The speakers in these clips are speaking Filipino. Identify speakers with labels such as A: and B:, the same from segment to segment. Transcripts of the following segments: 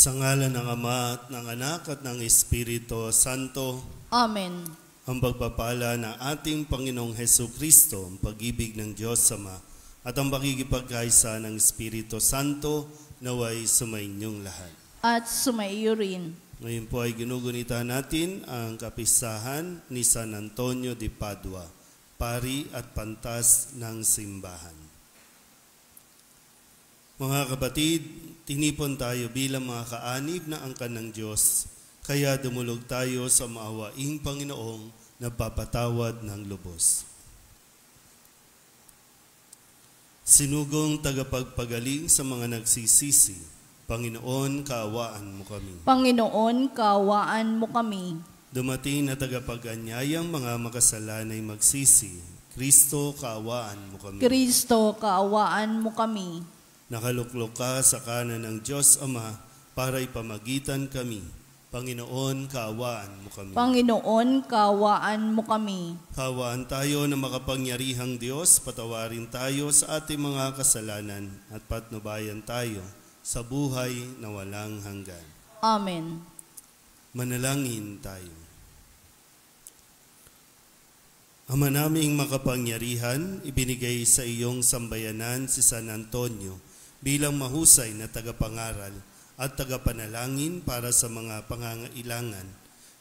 A: Sa ngalan ng Ama at ng Anak at ng Espiritu Santo.
B: Amen.
A: Ang pagpapala ng ating Panginoong Hesukristo, ang pag-ibig ng Diyos Ama, at ang pakikipagkaisa ng Espiritu Santo naway sumainyong lahat.
B: At sumaiyo rin.
A: Ngayon po ay ginugunita natin ang kapistahan ni San Antonio de Padua, pari at pantas ng simbahan. Mga kapatid, tinipon tayo bilang mga kaanib na angkan ng Diyos, kaya dumulog tayo sa maawaing Panginoong nagpapatawad ng lubos. Sinugong tagapagpagaling sa mga nagsisisi, Panginoon, kaawaan mo kami.
B: Panginoon, kaawaan mo kami.
A: Dumating na tagapag-anyayang mga makasalanay magsisi, Kristo, kaawaan mo kami.
B: Kristo, kaawaan mo kami.
A: Nakaluklok ka sa kanan ng Diyos Ama para ipamagitan kami. Panginoon, kaawaan mo kami.
B: Panginoon, kaawaan mo kami.
A: Kaawaan tayo na makapangyarihang Diyos, patawarin tayo sa ating mga kasalanan at patnubayan tayo sa buhay na walang hanggan.
B: Amen.
A: Manalangin tayo. Ama naming makapangyarihan, ibinigay sa iyong sambayanan si San Antonio bilang mahusay na tagapangaral at tagapanalangin para sa mga pangangailangan.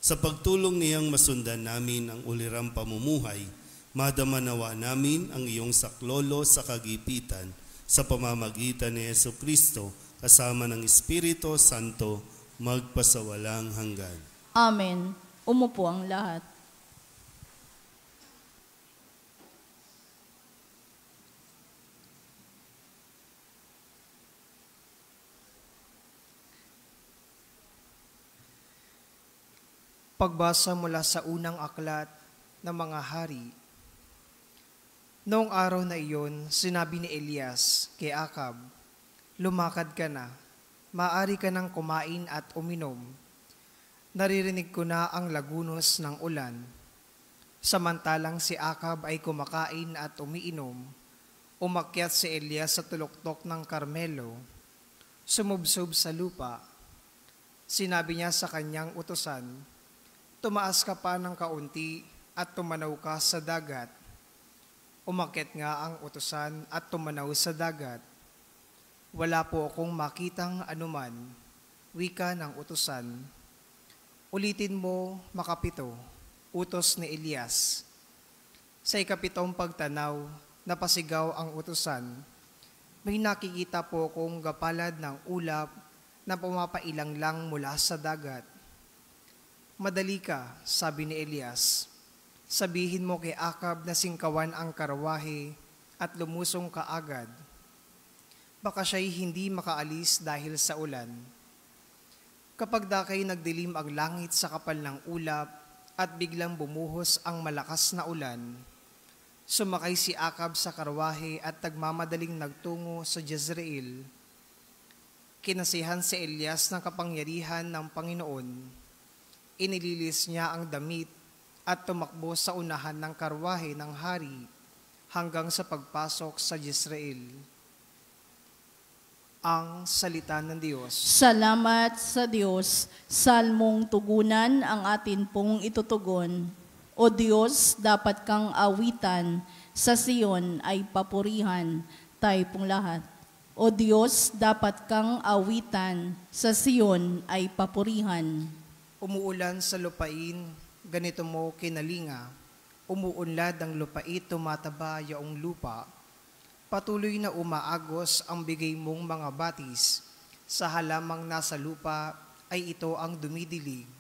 A: Sa pagtulong niyang masundan namin ang ulirang pamumuhay, madama nawa namin ang iyong saklolo sa kagipitan sa pamamagitan ni Jesucristo kasama ng Espiritu Santo magpasawalang hanggan.
B: Amen. Umupo ang lahat.
C: Pagbasa mula sa unang aklat ng mga hari. Noong araw na iyon, sinabi ni Elias kay Akab, "Lumakad ka na, maaari ka nang kumain at uminom. Naririnig ko na ang lagunos ng ulan." Samantalang si Akab ay kumakain at umiinom, umakyat si Elias sa tuluktok ng Karmelo, sumubsob sa lupa. Sinabi niya sa kanyang utusan, "Tumaas ka pa ng kaunti at tumanaw ka sa dagat." Umakyat nga ang utusan at tumanaw sa dagat. "Wala po akong makitang anuman," wika ng utusan. "Ulitin mo, makapito," utos ni Elias. Sa ikapitong pagtanaw, napasigaw ang utusan, "May nakikita po akong gapalad ng ulap na pumapailang lang mula sa dagat." "Madali ka," sabi ni Elias. "Sabihin mo kay Akab na singkawan ang karwahe at lumusong kaagad. Baka siya'y hindi makaalis dahil sa ulan." Kapag dakay nagdilim ang langit sa kapal ng ulap at biglang bumuhos ang malakas na ulan, sumakay si Akab sa karwahe at nagmamadaling nagtungo sa Jezreel. Kinasihan si Elias ng kapangyarihan ng Panginoon. Inililis niya ang damit at tumakbo sa unahan ng karwahe ng hari hanggang sa pagpasok sa Jezreel. Ang salita ng Diyos.
B: Salamat sa Diyos. Salmong tugunan ang atin pong itutugon. O Diyos, dapat kang awitan, sa Sion ay papurihan, tayo pong lahat. O Diyos, dapat kang awitan, sa Sion ay papurihan.
C: Umuulan sa lupain, ganito mo kinalinga. Umuunlad ang lupait, tumataba yaong lupa. Patuloy na umaagos ang bigay mong mga batis. Sa halamang nasa lupa ay ito ang dumidilig.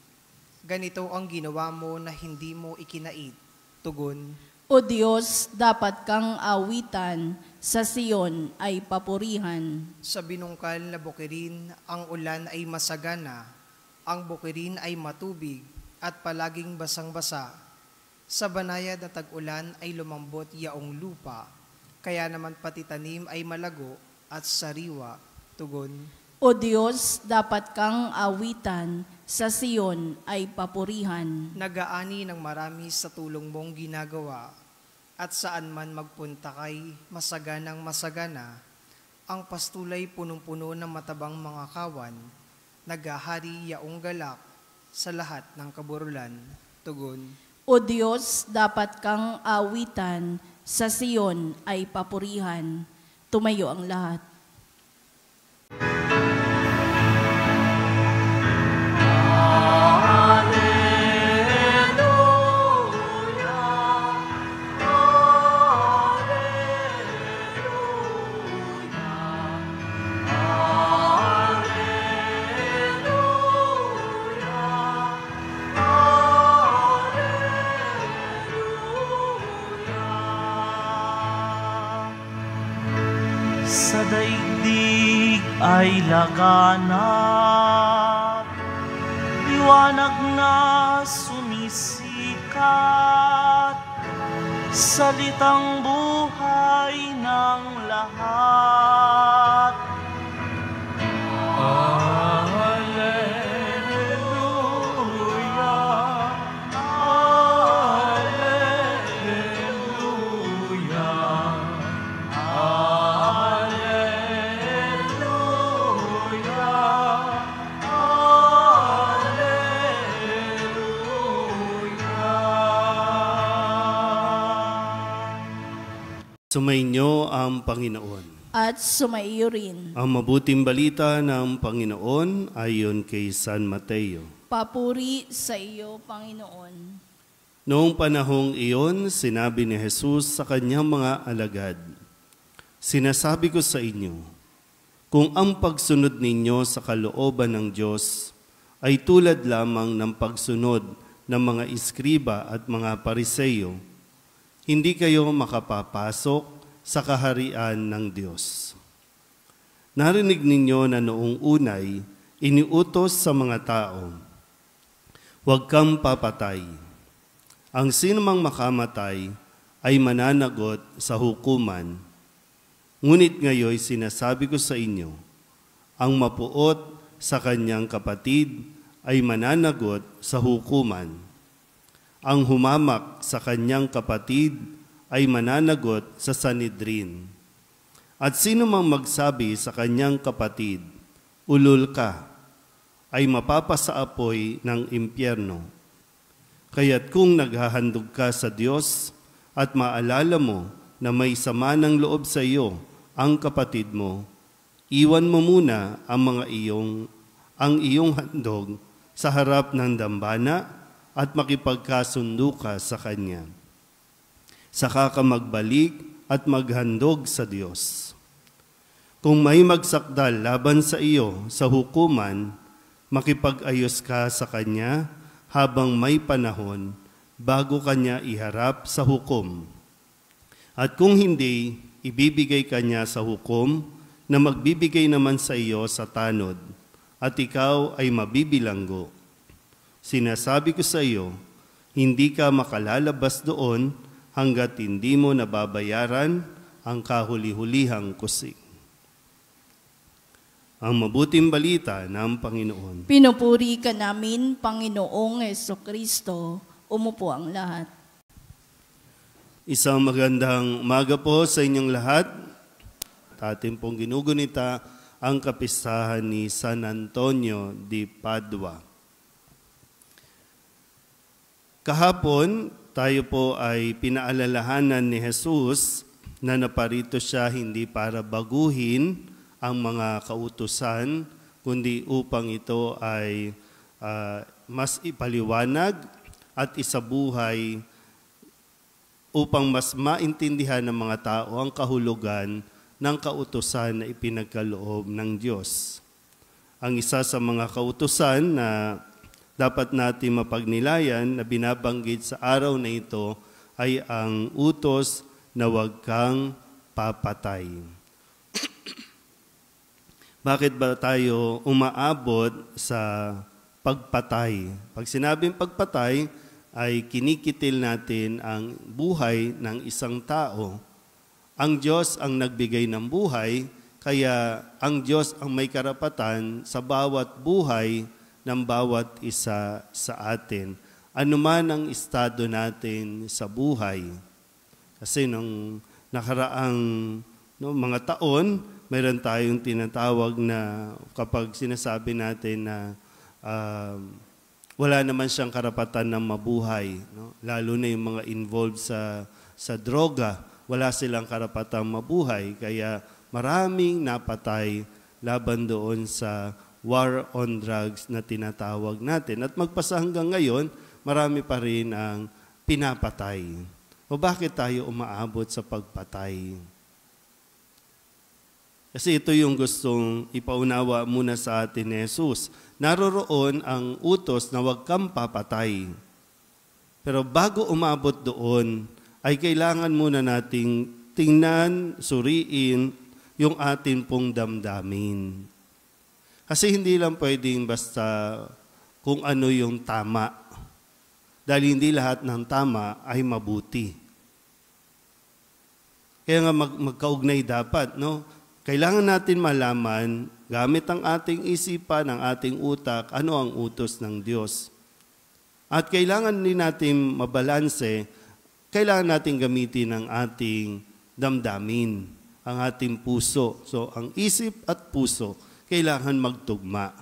C: Ganito ang ginawa mo na hindi mo ikinait. Tugon.
B: O Diyos, dapat kang awitan, sa Sion ay papurihan.
C: Sa binungkal na bukirin, ang ulan ay masagana. Ang bukirin ay matubig at palaging basang-basa. Sa banayad na tag-ulan ay lumambot yaong lupa, kaya naman pati tanim ay malago at sariwa. Tugon.
B: O Diyos, dapat kang awitan, sa Sion ay papurihan.
C: Nagaani ng marami sa tulong mong ginagawa, at saan man magpunta kay masaganang masagana. Ang pastulay punong-puno ng matabang mga kawan, naghahari yaong galak sa lahat ng kaburulan. Tugon.
B: O Diyos, dapat kang awitan, sa Siyon ay papurihan. Tumayo ang lahat.
D: Sa daigdig ay laganap, liwanag na sumisikat, salitang buhay ng lahat.
A: Sumainyo ang Panginoon.
B: At sumaiyo rin.
A: Ang mabuting balita ng Panginoon ayon kay San Mateo.
B: Papuri sa iyo, Panginoon.
A: Noong panahong iyon, sinabi ni Jesus sa kanyang mga alagad, "Sinasabi ko sa inyo, kung ang pagsunod ninyo sa kalooban ng Diyos ay tulad lamang ng pagsunod ng mga iskriba at mga pariseyo, hindi kayo makapapasok sa kaharian ng Diyos. Narinig ninyo na noong unay, iniutos sa mga tao, huwag kang papatay. Ang sinumang makamatay ay mananagot sa hukuman. Ngunit ngayon sinasabi ko sa inyo, ang mapuot sa kanyang kapatid ay mananagot sa hukuman. Ang humamak sa kanyang kapatid ay mananagot sa Sanhedrin. At sino mang magsabi sa kanyang kapatid, ulol ka, ay mapapasaapoy ng impyerno. Kaya't kung naghahandog ka sa Diyos at maalala mo na may sama ng loob sa iyo ang kapatid mo, iwan mo muna ang iyong handog sa harap ng dambana at makipagkasundo ka sa Kanya. Saka ka magbalik at maghandog sa Diyos. Kung may magsakdal laban sa iyo sa hukuman, makipag-ayos ka sa Kanya habang may panahon bago Kanya iharap sa hukom. At kung hindi, ibibigay Kanya sa hukom na magbibigay naman sa iyo sa tanod, at ikaw ay mabibilanggo. Sinasabi ko sa iyo, hindi ka makalalabas doon hanggat hindi mo nababayaran ang kahuli-hulihang kusig. Ang mabuting balita ng Panginoon.
B: Pinupuri ka namin, Panginoong Jesucristo. Umupo ang lahat.
A: Isang magandang umaga po sa inyong lahat. Atin pong ginugunita ang kapistahan ni San Antonio de Padua. Kahapon, tayo po ay pinaalalahanan ni Jesus na naparito siya hindi para baguhin ang mga kautusan, kundi upang ito ay mas ipaliwanag at isabuhay upang mas maintindihan ng mga tao ang kahulugan ng kautusan na ipinagkaloob ng Diyos. Ang isa sa mga kautusan na dapat natin mapagnilayan na binabanggit sa araw na ito ay ang utos na huwag kang papatay. Bakit ba tayo umaabot sa pagpatay? Pag sinabing pagpatay, ay kinikitil natin ang buhay ng isang tao. Ang Diyos ang nagbigay ng buhay, kaya ang Diyos ang may karapatan sa bawat buhay ng bawat isa sa atin. Anuman ang estado natin sa buhay. Kasi nung nakaraang mga taon, mayroon tayong tinatawag na kapag sinasabi natin na wala naman siyang karapatan ng mabuhay, no? Lalo na yung mga involved sa droga, wala silang karapatang mabuhay. Kaya maraming napatay laban doon sa war on drugs na tinatawag natin. At magpasa hanggang ngayon, marami pa rin ang pinapatay. O bakit tayo umaabot sa pagpatay? Kasi ito yung gustong ipaunawa muna sa atin ni Jesus. Naroroon ang utos na huwag kang papatay. Pero bago umabot doon, ay kailangan muna nating tingnan, suriin yung atin pong damdamin. Kasi hindi lang pwedeng basta kung ano yung tama. Dahil hindi lahat ng tama ay mabuti. Kaya nga magkaugnay dapat, no? Kailangan natin malaman, gamit ang ating isipan, ang ating utak, ano ang utos ng Diyos. At kailangan din natin mabalanse, kailangan natin gamitin ang ating damdamin, ang ating puso. So, ang isip at puso, kailangan magtugma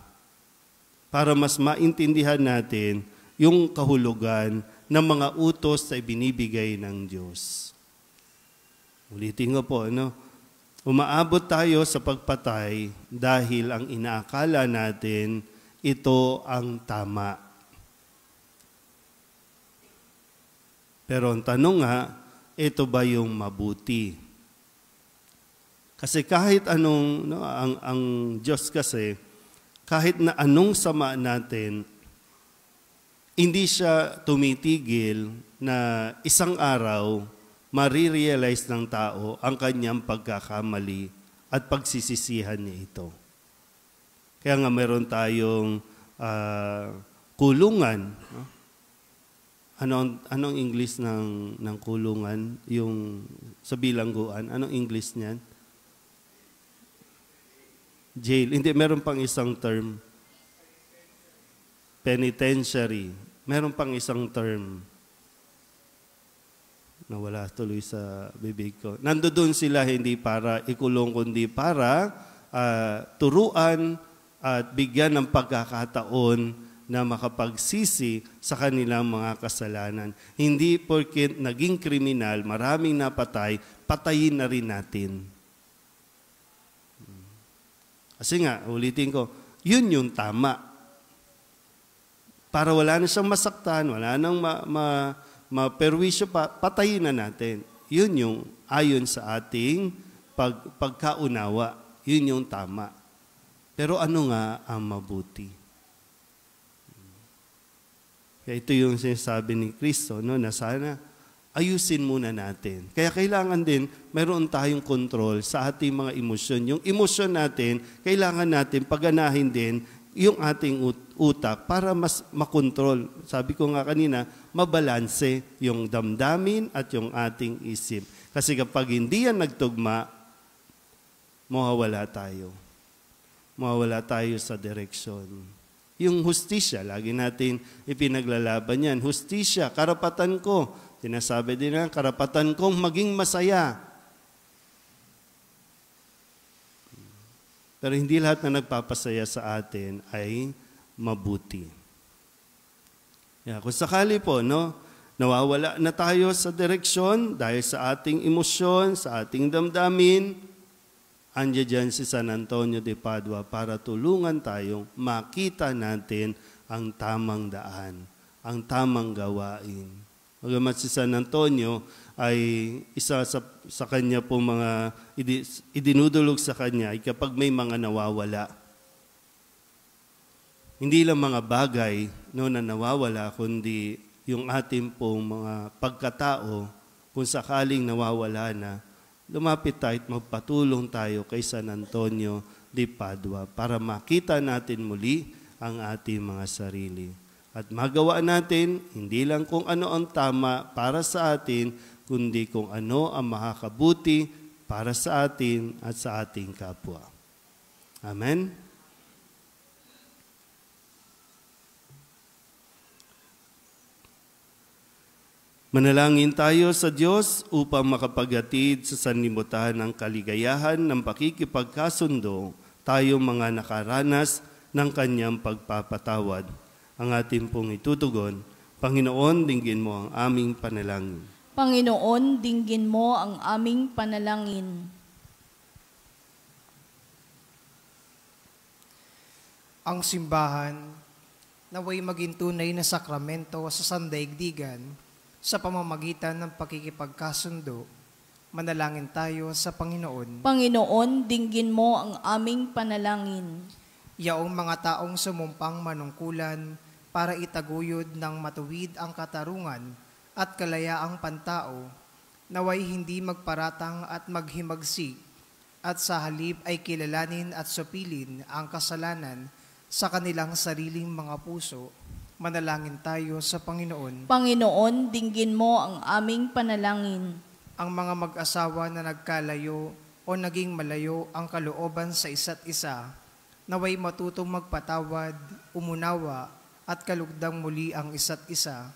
A: para mas maintindihan natin yung kahulugan ng mga utos na ibinibigay ng Diyos. Ulitin ko po, ano? Umaabot tayo sa pagpatay dahil ang inaakala natin ito ang tama. Pero ang tanong nga, ito ba yung mabuti? Kasi kahit anong, no, ang Diyos kasi, kahit na anong sama natin, hindi siya tumitigil na isang araw, marirealize ng tao ang kanyang pagkakamali at pagsisisihan niya ito. Kaya nga meron tayong kulungan. No? Anong English ng kulungan? Yung sa bilangguan, anong English niyan? Jail. Hindi, meron pang isang term. Penitentiary. Meron pang isang term. Nawala tuloy sa bibig ko. Nandoon sila hindi para ikulong, kundi para turuan at bigyan ng pagkakataon na makapagsisi sa kanilang mga kasalanan. Hindi porket naging kriminal, maraming napatay, patayin na rin natin. Kasi nga, ulitin ko, yun yung tama. Para wala na siyang masaktan, wala nang maperwisyo pa, patayin na natin. Yun yung ayon sa ating pagkaunawa. Yun yung tama. Pero ano nga ang mabuti? Kaya ito yung sinasabi ni Kristo, no, na sana ayusin muna natin. Kaya kailangan din, mayroon tayong control sa ating mga emosyon. Yung emosyon natin, kailangan natin paganahin din yung ating utak para mas makontrol. Sabi ko nga kanina, mabalanse yung damdamin at yung ating isip. Kasi kapag hindi yan nagtugma, mawawala tayo. Mawawala tayo sa direksyon. Yung hustisya, lagi natin ipinaglalaban yan. Hustisya, karapatan ko. Tinasabi din na, karapatan kong maging masaya. Pero hindi lahat na nagpapasaya sa atin ay mabuti. Kung sakali po, no, nawawala na tayo sa direksyon dahil sa ating emosyon, sa ating damdamin, andiyan dyan si San Antonio de Padua para tulungan tayong makita natin ang tamang daan, ang tamang gawain. Bagamat si San Antonio ay isa sa kanya po mga idinudulog sa kanya ay kapag may mga nawawala. Hindi lang mga bagay no, na nawawala, kundi yung ating pong mga pagkatao, kung sakaling nawawala na, lumapit tayo at magpatulong tayo kay San Antonio de Padua para makita natin muli ang ating mga sarili. At magawa natin, hindi lang kung ano ang tama para sa atin, kundi kung ano ang makakabuti para sa atin at sa ating kapwa. Amen? Manalangin tayo sa Diyos upang makapaghatid sa sanlibutan ng kaligayahan ng pakikipagkasundo tayong mga nakaranas ng Kanyang pagpapatawad. Ang ating pong itutugon, Panginoon, dinggin mo ang aming panalangin.
B: Panginoon, dinggin mo ang aming panalangin.
C: Ang simbahan naway maging tunay na sakramento sa sandaigdigan sa pamamagitan ng pakikipagkasundo. Manalangin tayo sa Panginoon.
B: Panginoon, dinggin mo ang aming panalangin.
C: Yaong mga taong sumumpang manungkulan para itaguyod ng matuwid ang katarungan at kalayaang pantao, naway hindi magparatang at maghimagsik, at sa halip ay kilalanin at supilin ang kasalanan sa kanilang sariling mga puso. Manalangin tayo sa Panginoon.
B: Panginoon, dinggin mo ang aming panalangin.
C: Ang mga mag-asawa na nagkalayo o naging malayo ang kalooban sa isa't isa, naway matutong magpatawad, umunawa, at kalugdang muli ang isa't isa.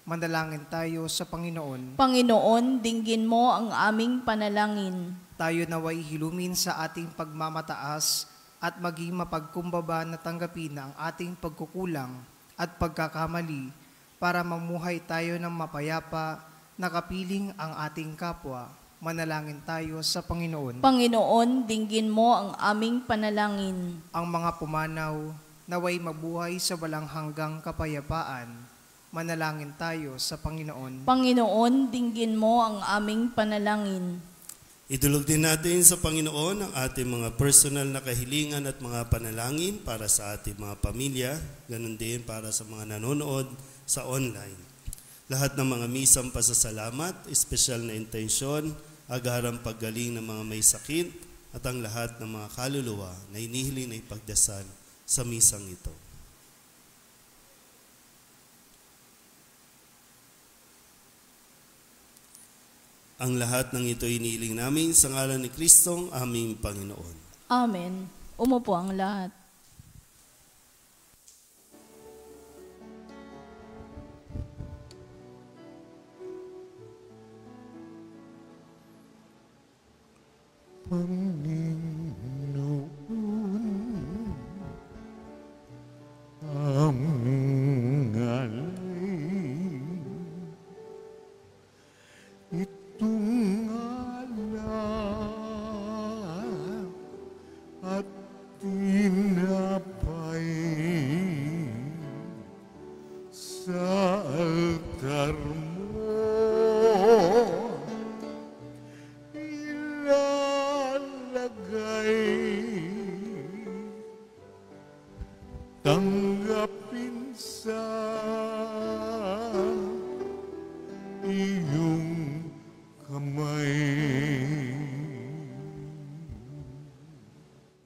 C: Manalangin tayo sa Panginoon.
B: Panginoon, dinggin mo ang aming panalangin.
C: Tayo naway hilumin sa ating pagmamataas at maging mapagkumbaba na tanggapin ang ating pagkukulang at pagkakamali para mamuhay tayo ng mapayapa, nakapiling ang ating kapwa. Manalangin tayo sa Panginoon.
B: Panginoon, dinggin mo ang aming panalangin.
C: Ang mga pumanaw, naway mabuhay sa walang hanggang kapayapaan. Manalangin tayo sa Panginoon.
B: Panginoon, dinggin mo ang aming panalangin.
A: Idulog din natin sa Panginoon ang ating mga personal na kahilingan at mga panalangin para sa ating mga pamilya, ganun din para sa mga nanonood sa online. Lahat ng mga misang pasasalamat, espesyal na intensyon, agarang paggaling ng mga may sakit, at ang lahat ng mga kaluluwa na inihiling na ipagdasal sa misang ito. Ang lahat ng ito inihiling namin sa ngalan ni Kristong aming Panginoon.
B: Amen. Umupo ang lahat.
E: Panginoon, aming alay, itong alak at tinapay sa altar mo. Tanggapin sa iyong kamay.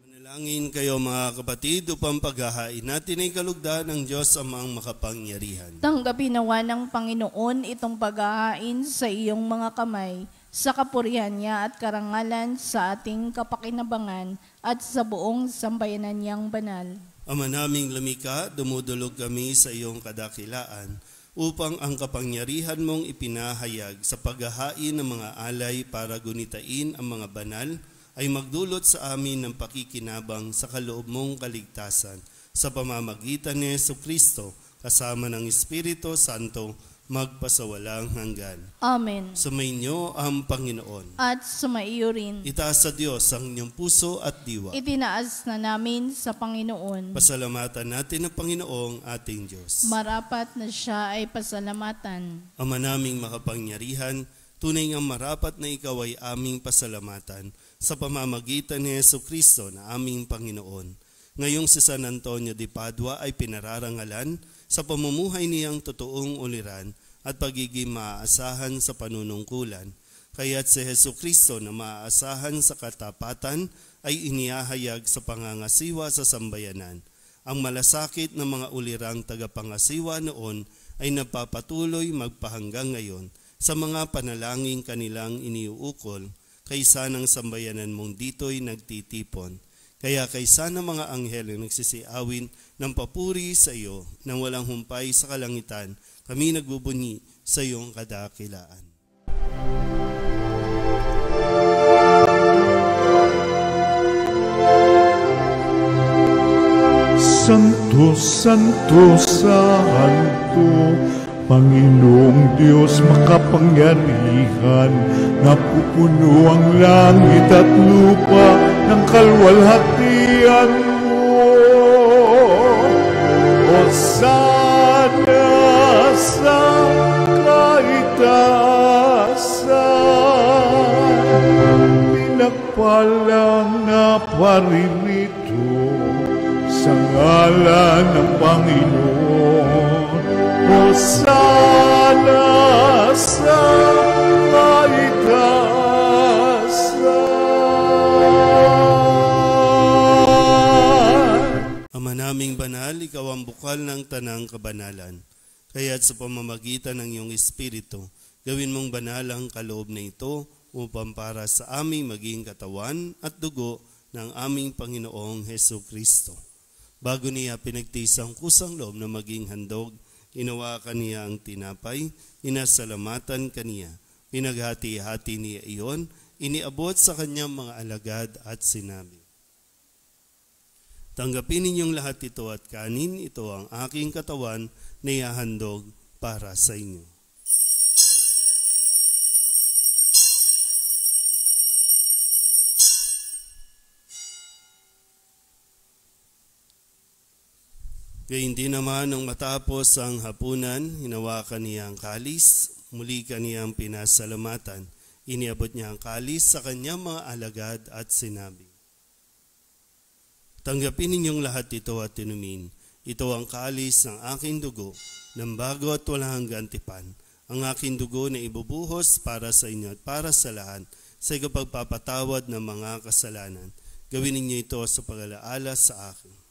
A: Manalangin kayo mga kapatid upang paghahain natin ay kalugdan ng Diyos amang makapangyarihan.
B: Tanggapin nawa ng Panginoon itong paghahain sa iyong mga kamay, sa kapurihan niya at karangalan sa ating kapakinabangan at sa buong sambayanan niyang banal.
A: Ama naming lumikha, dumudulog kami sa iyong kadakilaan upang ang kapangyarihan mong ipinahayag sa paghahain ng mga alay para gunitain ang mga banal ay magdulot sa amin ng pakikinabang sa kaloob mong kaligtasan sa pamamagitan ni Jesucristo kasama ng Espiritu Santo magpasawalang hanggan.
B: Amen.
A: Sumainyo ang Panginoon.
B: At sumaiyo rin.
A: Itaas sa Diyos ang inyong puso at diwa.
B: Itinaas na namin sa Panginoon.
A: Pasalamatan natin ang Panginoong ating Diyos.
B: Marapat na siya ay pasalamatan.
A: Ama naming makapangyarihan, tunay ngang marapat na ikaw ay aming pasalamatan sa pamamagitan ni Jesucristo na aming Panginoon. Ngayong si San Antonio de Padua ay pinararangalan sa pamumuhay niyang totoong uliran at pagiging maaasahan sa panunungkulan. Kaya't si Jesucristo na maaasahan sa katapatan ay inihahayag sa pangangasiwa sa sambayanan. Ang malasakit ng mga ulirang tagapangasiwa noon ay napapatuloy magpahanggang ngayon sa mga panalangin kanilang iniuukol kaysa ng sambayanan mong dito'y nagtitipon. Kaya kaysa ng mga anghel ang nagsisiawin ng papuri sa iyo nang walang humpay sa kalangitan, kami nagbubunyi sa iyong kadakilaan.
E: Santo, Santo, Santo, Panginoong Diyos makapangyarihan, napupuno ang langit at lupa ng kalwalhatian mo. Hosana sa kaitaasan, pinagpalang na paririto sa ngalan ng Panginoon. Hosana sa kaitaasan.
A: Ama naming banal, ikaw ang bukal ng tanang kabanalan. Kaya't sa pamamagitan ng iyong Espiritu, gawin mong banal ang kaloob na ito upang para sa aming maging katawan at dugo ng aming Panginoong Hesukristo. Bago niya pinagtiis ang kusang loob na maging handog, inawakan niya ang tinapay, inasalamatan kaniya, pinaghati-hati niya iyon, iniabot sa kanyang mga alagad at sinabi, tanggapin ninyong lahat ito at kanin, ito ang aking katawan na ihahandog para sa inyo. Gayun din naman nang matapos ang hapunan, hinawakan niya ang kalis, muli kaniyang pinasalamatan. Iniabot niya ang kalis sa kanyang mga alagad at sinabi, tanggapin ninyong lahat ito at inumin. Ito ang kalis ng aking dugo, ng bago at walang hanggang tipan. Ang aking dugo na ibubuhos para sa inyo at para sa lahat sa ikapagpapatawad ng mga kasalanan. Gawin ninyo ito sa pag-alaala sa akin.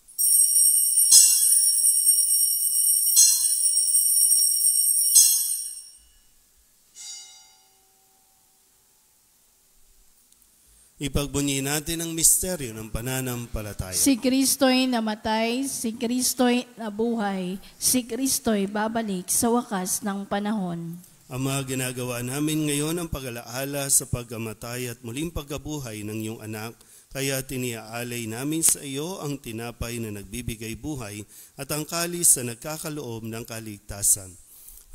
A: Ipagbunyi natin ang misteryo ng pananampalataya.
B: Si Kristo'y namatay, si Kristo'y nabuhay, si Kristo'y babalik sa wakas ng panahon.
A: Ama, ginagawa namin ngayon ang pag-alaala sa pagkamatay at muling pagkabuhay ng iyong anak, kaya tiniaalay namin sa iyo ang tinapay na nagbibigay buhay at ang kalis na nagkakaloob ng kaligtasan.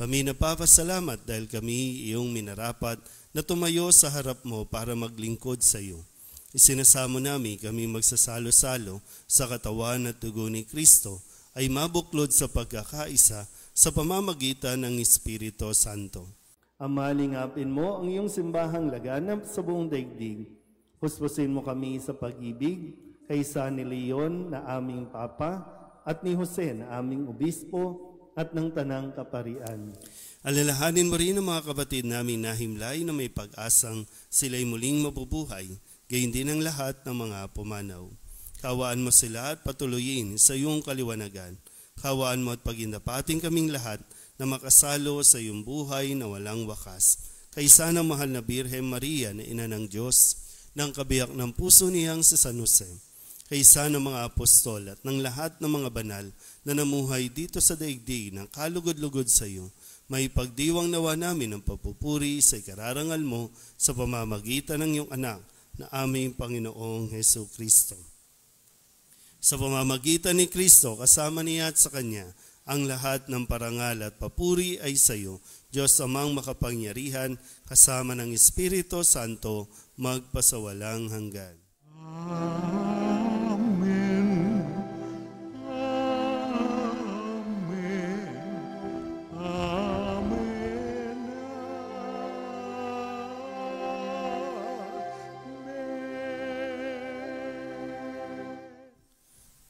A: Kami napapasalamat dahil kami iyong minarapat na tumayo sa harap mo para maglingkod sa iyo. Isinasamo namin kami magsasalo-salo sa katawan at dugo ni Kristo ay mabuklod sa pagkakaisa sa pamamagitan ng Espiritu Santo. Ama, lingapin mo ang iyong simbahang laganap sa buong daigdig. Puspusin mo kami sa pag-ibig kaysa ni Leon na aming Papa at ni Jose na aming Obispo at ng Tanang Kaparian. Alalahanin mo rin ang mga kapatid namin na himlay na may pag-asang sila'y muling mabubuhay, gayon din ang lahat ng mga pumanaw. Kawaan mo sila at patuloyin sa iyong kaliwanagan. Kawaan mo at pagindapating kaming lahat na makasalo sa iyong buhay na walang wakas. Kaysa ng mahal na Birhen Maria na ina ng Diyos, ng kabiyak ng puso niyang si San Jose, kaysa ng mga apostol at ng lahat ng mga banal na namuhay dito sa daigdig ng kalugod-lugod sa iyo, may pagdiwang nawa namin ang papupuri sa ikararangal mo sa pamamagitan ng iyong anak na aming Panginoong Hesukristo. Sa pamamagitan ni Kristo, kasama niya at sa Kanya, ang lahat ng parangal at papuri ay sa iyo, Diyos amang makapangyarihan, kasama ng Espiritu Santo, magpasawalang hanggan.
E: Amen.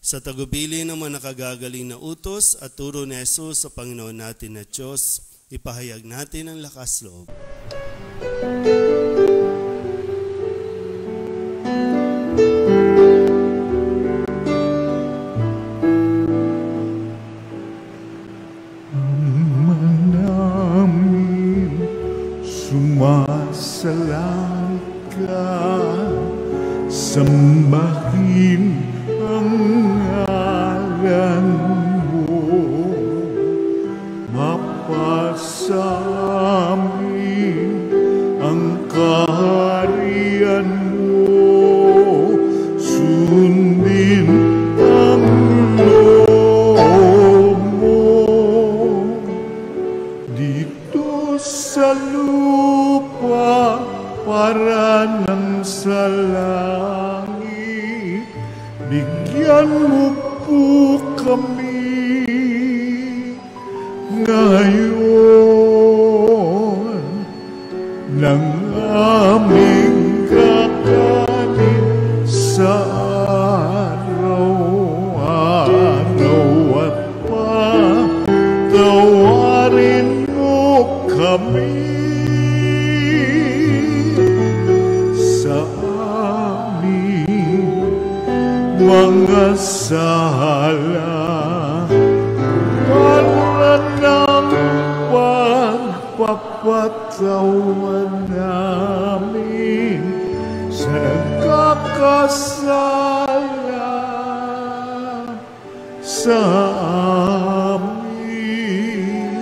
A: Sa tagubili ng mga nakagagaling na utos at turo ni Jesus sa Panginoon natin na Diyos, ipahayag natin ang lakas loob.
E: Ama namin, sumasalangit ka, sambahin kami ngayon ng aming kakanin sa araw-araw at patawarin mo kami sa aming mga sala para ng pagpapatawan namin sa nagkakasala sa amin.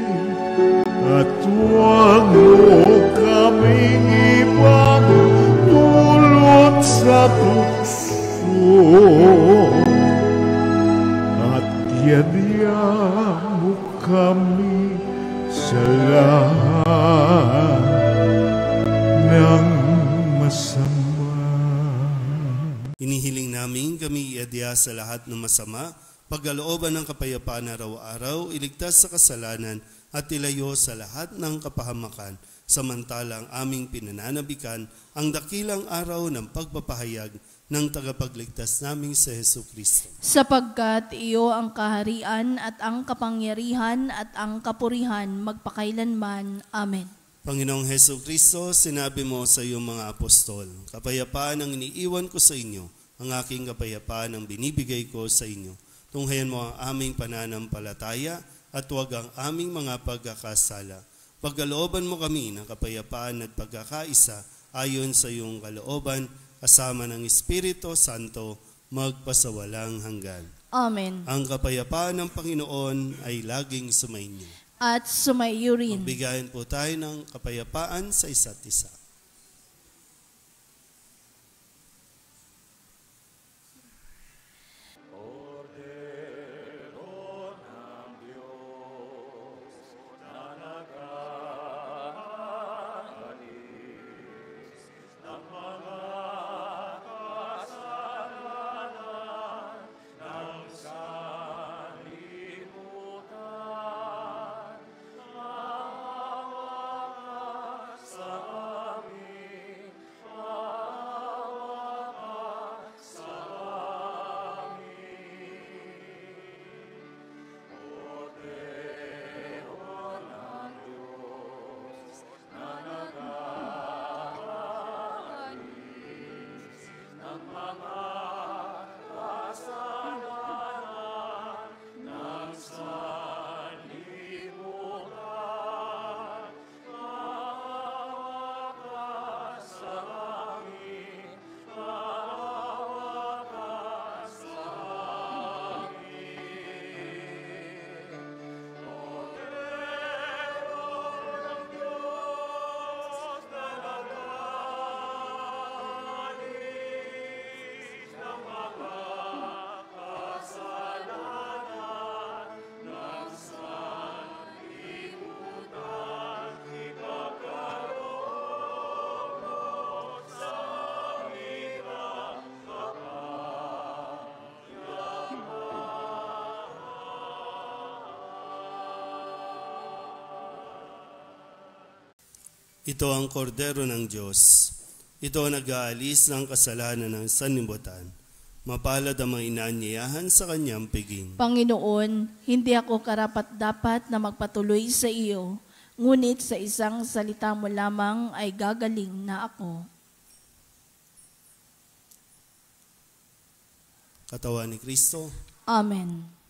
E: At huwag mo kaming ipagdulot sa tukso at yadya mo kami sa lahat ng masama.
A: Inihiling namin kami iadya sa lahat ng masama, pagkalooban ng kapayapaan araw-araw, iligtas sa kasalanan at ilayo sa lahat ng kapahamakan, samantalang aming pinananabikan ang dakilang araw ng pagpapahayag ng tagapagligtas naming si Jesucristo.
B: Sapagkat iyo ang kaharian at ang kapangyarihan at ang kapurihan magpakailanman. Amen.
A: Panginoong Jesucristo, sinabi mo sa iyong mga apostol, kapayapaan ang iniiwan ko sa inyo, ang aking kapayapaan ang binibigay ko sa inyo. Tunghayan mo ang aming pananampalataya at huwag ang aming mga pagkakasala. Pagkalooban mo kami ng kapayapaan at pagkakaisa ayon sa iyong kalooban, kasama ng Espiritu Santo, magpasawalang hanggan.
B: Amen.
A: Ang kapayapaan ng Panginoon ay laging sumainyo.
B: At sumaiyo rin.
A: Magbigayan po tayo ng kapayapaan sa isa't isa. Ito ang kordero ng Diyos. Ito ang nag-aalis ng kasalanan ng sanlibutan. Mapalad ang mga inaanyayahan sa kanyang piging.
B: Panginoon, hindi ako karapat-dapat na magpatuloy sa iyo, ngunit sa isang salita mo lamang ay gagaling na ako.
A: Katawan ni Kristo.
B: Amen.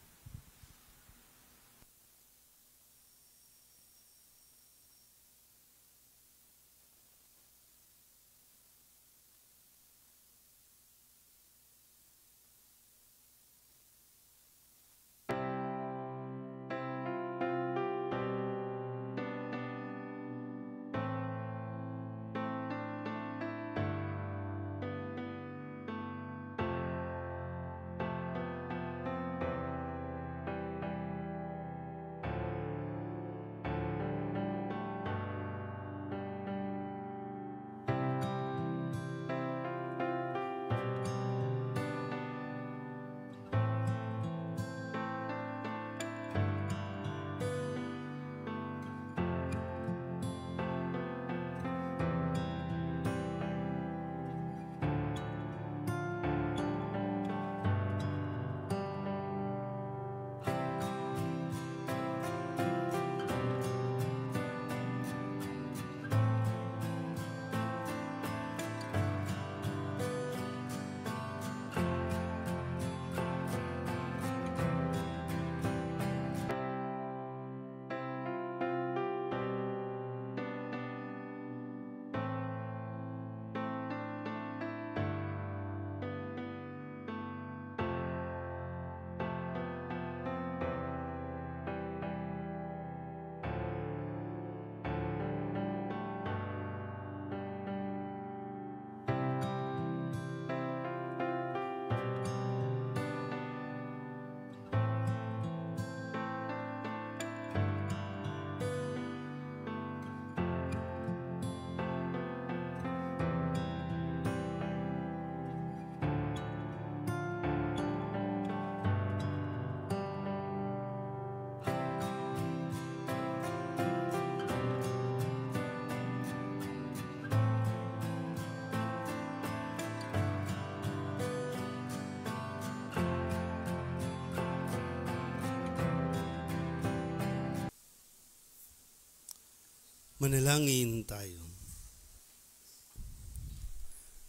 A: Manalangin tayo.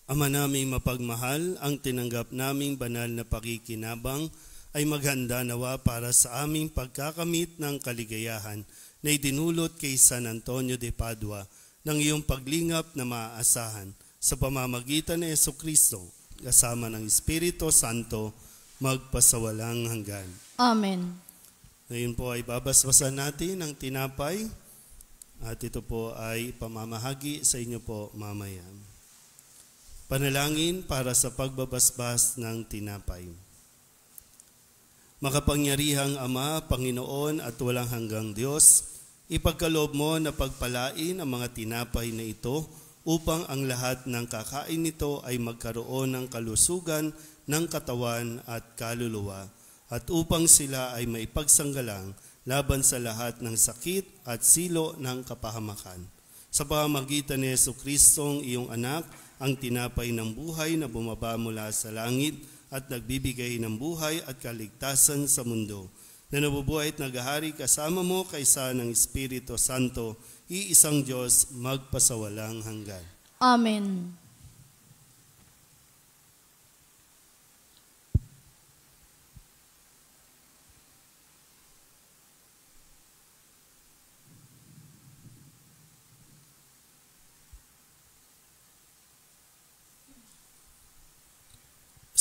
A: Ama naming mapagmahal, ang tinanggap naming banal na pakikinabang ay maghanda nawa para sa aming pagkakamit ng kaligayahan na idinulot kay San Antonio de Padua ng iyong paglingap na maaasahan sa pamamagitan ni Jesucristo kasama ng Espiritu Santo magpasawalang hanggan.
B: Amen.
A: Ngayon po ay babasbasan natin ang tinapay at ito po ay pamamahagi sa inyo po mamaya. Panalangin para sa pagbabasbas ng tinapay. Makapangyarihang Ama, Panginoon at walang hanggang Diyos, ipagkaloob mo na pagpalain ang mga tinapay na ito upang ang lahat ng kakain nito ay magkaroon ng kalusugan ng katawan at kaluluwa at upang sila ay maipagsanggalang laban sa lahat ng sakit at silo ng kapahamakan. Sa pamamagitan ni Jesucristong iyong anak, ang tinapay ng buhay na bumaba mula sa langit at nagbibigay ng buhay at kaligtasan sa mundo, na nabubuhay at naghahari kasama mo kaysa ng Espiritu Santo, iisang Diyos magpasawalang hanggan.
B: Amen.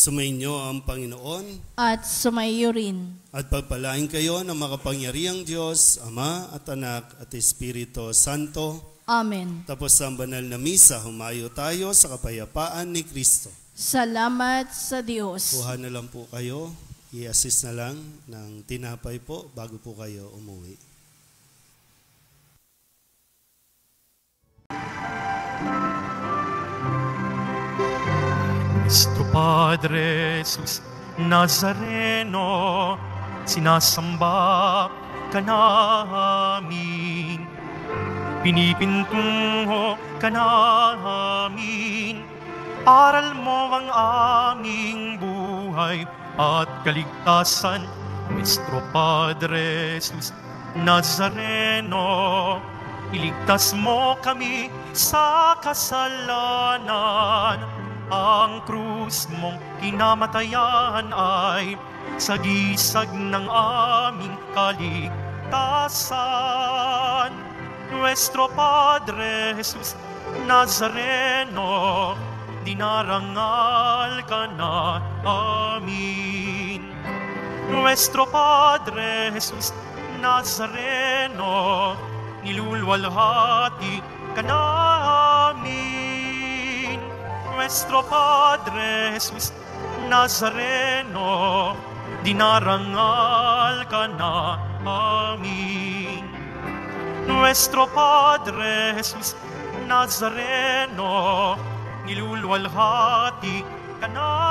A: Sumainyo ang Panginoon
B: At sumaiyo rin.
A: at pagpalain kayo ng makapangyarihang Diyos, Ama at Anak at Espiritu Santo.
B: Amen.
A: Tapos ang banal na misa, humayo tayo sa kapayapaan ni Kristo.
B: Salamat sa Diyos.
A: Kuha na lang po kayo, i-assist na lang ng tinapay po bago po kayo umuwi.
D: Nuestro Padre Jesus Nazareno, sinasamba ka namin, pinipintungo ka namin, aral mo ang aming buhay at kaligtasan. Nuestro Padre Jesus Nazareno, iligtas mo kami sa kasalanan. Ang krus mong kinamatayan ay sagisag ng aming kaligtasan. Nuestro Padre Jesus Nazareno, dinarangal ka na amin. Nuestro Padre Jesus Nazareno, nilulwalhati ka namin. Nuestro Padre Jesus Nazareno, dinarangal ka na amin. Nuestro Padre Jesus Nazareno, nilulwalhati ka namin.